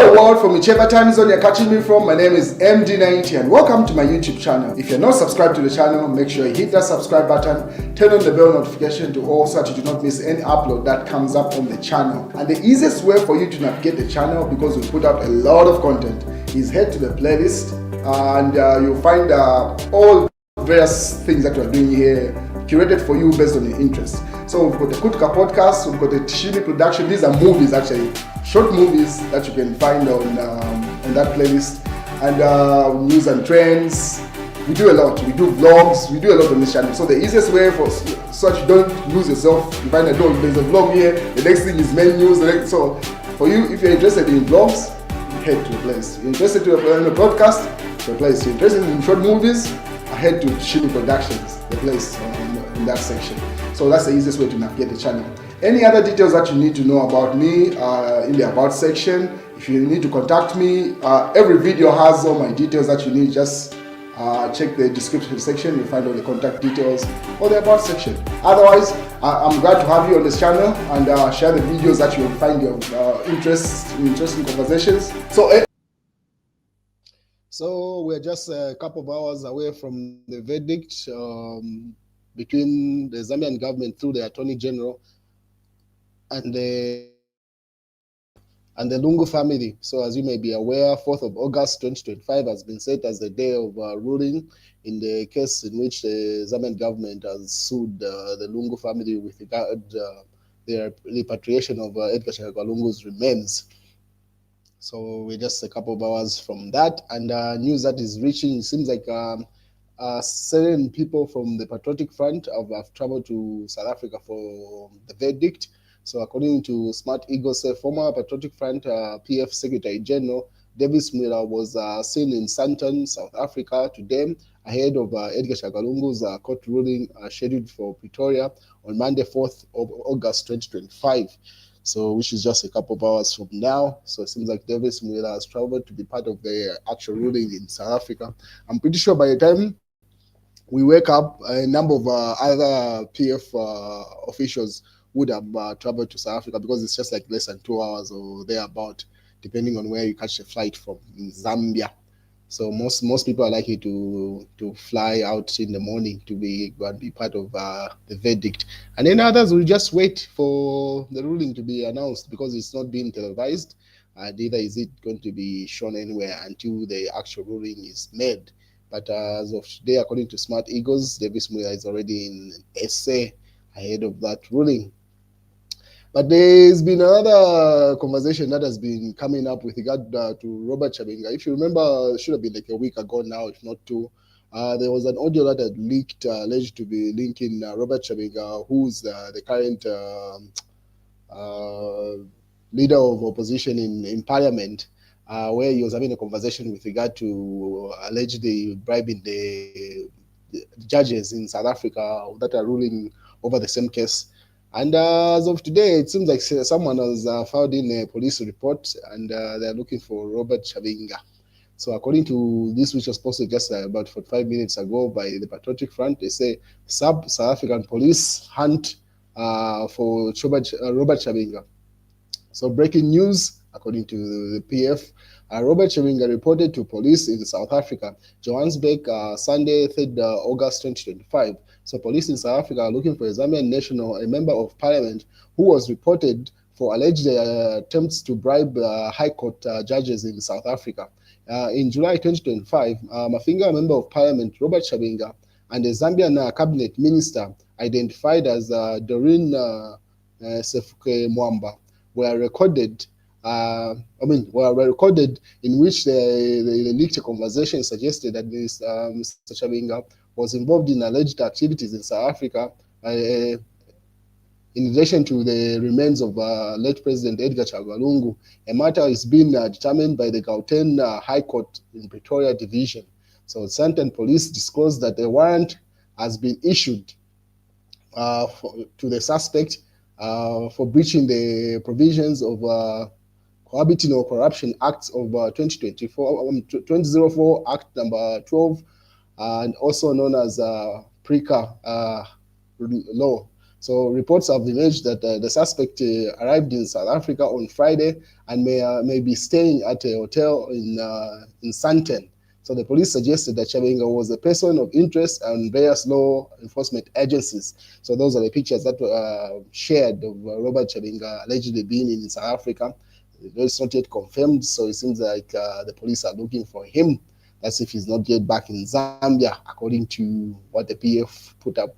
the world, from whichever time zone you're catching me from. My name is MD90 and welcome to my YouTube channel. If you're not subscribed to the channel, make sure you hit that subscribe button, turn on the bell notification to all so that you do not miss any upload that comes up on the channel. And the easiest way for you to navigate the channel, because we put out a lot of content, is head to the playlist and you'll find all various things that we're doing here curated for you based on your interests. So we've got the Kutka podcast, we've got the Tishini production. These are movies, actually, short movies that you can find on that playlist. And news and trends. We do a lot. We do vlogs. We do a lot on this channel. So the easiest way for so that you don't lose yourself, you find that there's a vlog here. The next thing is main news. So for you, if you're interested in vlogs, head to the place. If you're interested in a podcast, the place. If you're interested in short movies, head to Tishini Productions, the place in that section. So that's the easiest way to navigate the channel. Any other details that you need to know about me in the About section. If you need to contact me, every video has all my details that you need. Just check the description section. You'll find all the contact details or the About section. Otherwise, I'm glad to have you on this channel and share the videos that you'll find your interesting conversations. So we're just a couple of hours away from the verdict between the Zambian government through the Attorney General and the Lungu family. So as you may be aware, 4th of August 2025 has been set as the day of ruling in the case in which the Zambian government has sued the Lungu family with regard their repatriation of Edgar Lungu's remains. So we're just a couple of hours from that, and news that is reaching, it seems like 7 people from the Patriotic Front have traveled to South Africa for the verdict. So according to Smart Eagles, former Patriotic Front PF Secretary General Davis Mwela was seen in Sandton, South Africa today ahead of Edgar Lungu's court ruling scheduled for Pretoria on Monday, 4th of August 2025. So, which is just a couple of hours from now. So it seems like Davis Mwela has traveled to be part of the actual ruling in South Africa. I'm pretty sure by the time we wake up, a number of other PF officials would have traveled to South Africa, because it's just like less than 2 hours or thereabout, depending on where you catch a flight from in Zambia. So most people are likely to fly out in the morning to be part of the verdict, and then others will just wait for the ruling to be announced, because it's not being televised. Neither is it going to be shown anywhere until the actual ruling is made. But as of today, according to Smart Eagles, Davis Mwela is already in SA ahead of that ruling. But there's been another conversation that has been coming up with regard to Robert Chabinga. If you remember, it should have been like a week ago now, if not 2. There was an audio that had leaked, alleged to be linking Robert Chabinga, who's the current leader of opposition in Parliament, where he was having a conversation with regard to allegedly bribing the judges in South Africa that are ruling over the same case. And as of today, it seems like someone has filed in a police report, and they're looking for Robert Chabinga. So according to this, which was posted just about 45 minutes ago by the Patriotic Front, they say South African police hunt for Robert Chabinga. So breaking news, according to the PF, Robert Chabinga reported to police in South Africa, Johannesburg, Sunday, 3rd August 2025. So police in South Africa are looking for a Zambian national, a member of parliament, who was reported for alleged attempts to bribe high court judges in South Africa. In July 2025, Mafinga, a member of parliament, Robert Chabinga, and a Zambian cabinet minister identified as Doreen Sefuke Mwamba were recorded. Were recorded in which they leaked a conversation suggested that Mr. Chabinga was involved in alleged activities in South Africa in relation to the remains of late President Edgar Lungu. A matter is being determined by the Gauteng High Court in Pretoria Division. So Sandton Police disclosed that a warrant has been issued to the suspect for breaching the provisions of Cohabiting or Corruption Acts of 2004 Act number 12, and also known as PRICA law. So reports have alleged that the suspect arrived in South Africa on Friday and may be staying at a hotel in Sandton. So the police suggested that Chabenga was a person of interest and various law enforcement agencies. So those are the pictures that were shared of Robert Chabenga allegedly being in South Africa. It's not yet confirmed, so it seems like the police are looking for him. That's if he's not yet back in Zambia, according to what the PF put up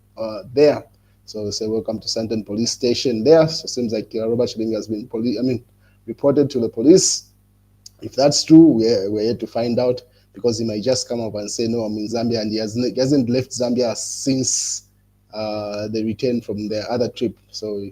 there. So they say, welcome to Sandton Police Station there. So it seems like Robert Chabenga has been reported to the police. If that's true, we're yet to find out, because he might just come up and say, no, I'm in Zambia, and he hasn't left Zambia since they returned from their other trip. So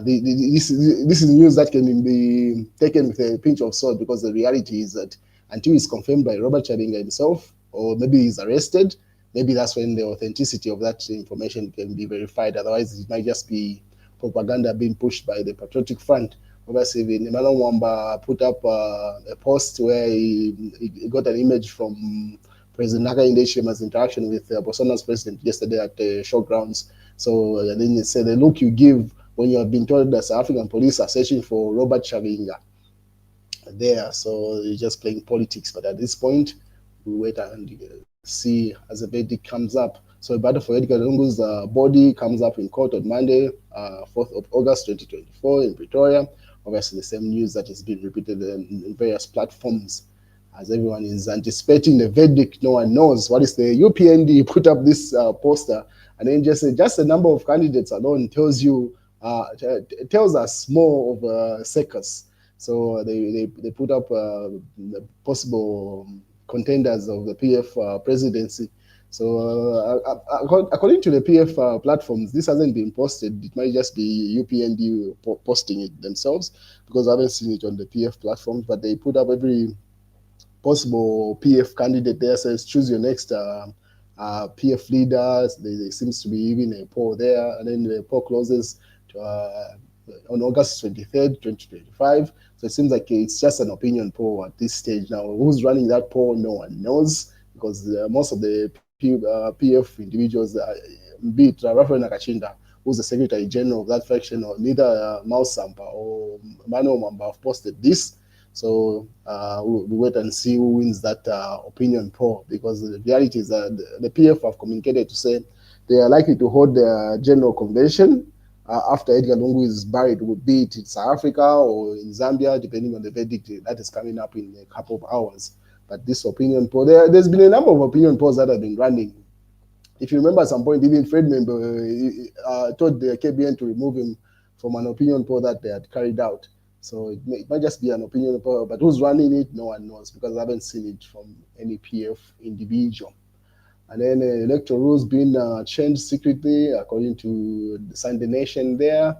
this is news that can be taken with a pinch of salt, because the reality is that until it's confirmed by Robert Chabenga himself, or maybe he's arrested, maybe that's when the authenticity of that information can be verified. Otherwise, it might just be propaganda being pushed by the Patriotic Front. Obviously, Nemalo Mwamba put up a post where he got an image from President Hakainde Hichilema's interaction with Botswana's president yesterday at the showgrounds. So then he said, the look you give when you have been told that South African police are searching for Robert Chabenga there. So you're just playing politics. But at this point, we wait and see as the verdict comes up. So a battle for Edgar Lungu's body comes up in court on Monday, 4th of August 2024 in Pretoria. Obviously, the same news that is being repeated in various platforms. As everyone is anticipating the verdict, no one knows. What is the UPND put up this poster, and then just the number of candidates alone tells you, tells us more of a circus. So they put up the possible contenders of the PF presidency. So according to the PF platforms, this hasn't been posted. It might just be UPND posting it themselves, because I haven't seen it on the PF platforms. But they put up every possible PF candidate there, says choose your next PF leaders. There seems to be even a poll there, and then the poll closes to, on August 23rd, 2025. So it seems like it's just an opinion poll at this stage. Now, who's running that poll, no one knows, because most of the PF individuals, be it Rafael Nakachinda, who's the Secretary General of that faction, or neither Mao Sampa or Mano Mamba have posted this. So we'll wait and see who wins that opinion poll, because the reality is that the PF have communicated to say they are likely to hold their general convention after Edgar Lungu is buried, be it in South Africa or in Zambia, depending on the verdict that is coming up in a couple of hours. But this opinion poll, there's been a number of opinion polls that have been running. If you remember, at some point, even Fred Member told the KBN to remove him from an opinion poll that they had carried out. So it might just be an opinion poll, but who's running it, no one knows, because I haven't seen it from any PF individual. And then electoral rules being changed secretly, according to the Sunday Nation there.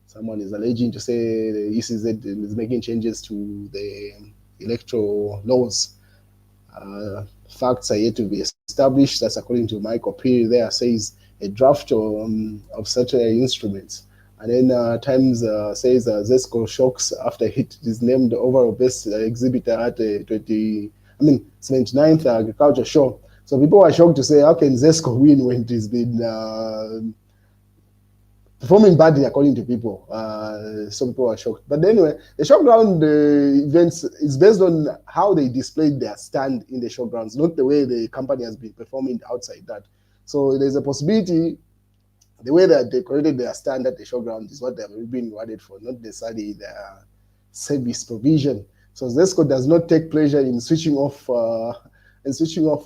Someone is alleging to say the ECZ is making changes to the electoral laws. Facts are yet to be established. That's according to Michael Peary there, says a draft of such instruments. And then Times says Zesco shocks after it is named overall best exhibitor at the 79th Agriculture Show. So people are shocked to say, how can Zesco win when it has been performing badly, according to people? Some people are shocked. But anyway, the showground events is based on how they displayed their stand in the showgrounds, not the way the company has been performing outside that. So there's a possibility the way that they decorated their stand at the showground is what they've been rewarded for, not necessarily their service provision. So Zesco does not take pleasure in switching off.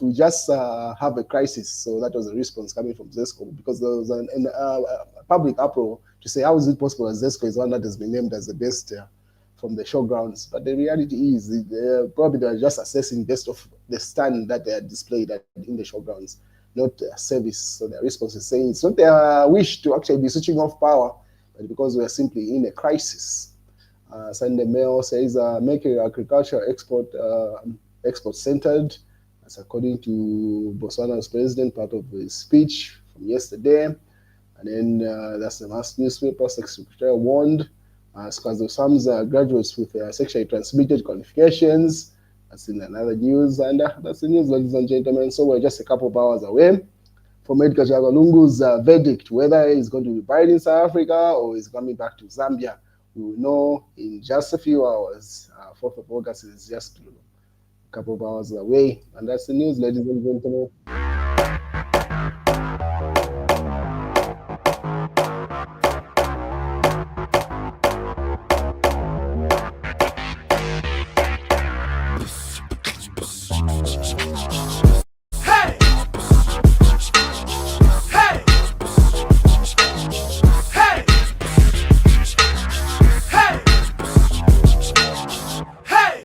We just have a crisis. So that was a response coming from Zesco, because there was a public uproar to say, how is it possible that Zesco is one that has been named as the best from the showgrounds? But the reality is, probably they are just assessing based off the stand that they are displayed in the showgrounds, not their service. So their response is saying it's not their wish to actually be switching off power, but because we are simply in a crisis. Sunday Mail says making agriculture export centered. That's according to Botswana's president, part of his speech from yesterday. And then that's the mass newspaper. Secretary warned because of some graduates with sexually transmitted qualifications. That's in another news, and that's the news, ladies and gentlemen. So we're just a couple of hours away from Edgar Lungu's verdict, whether he's going to be buried in South Africa or he's coming back to Zambia. We will know in just a few hours. 4th of August is just a couple of hours away. And that's the news, ladies and gentlemen.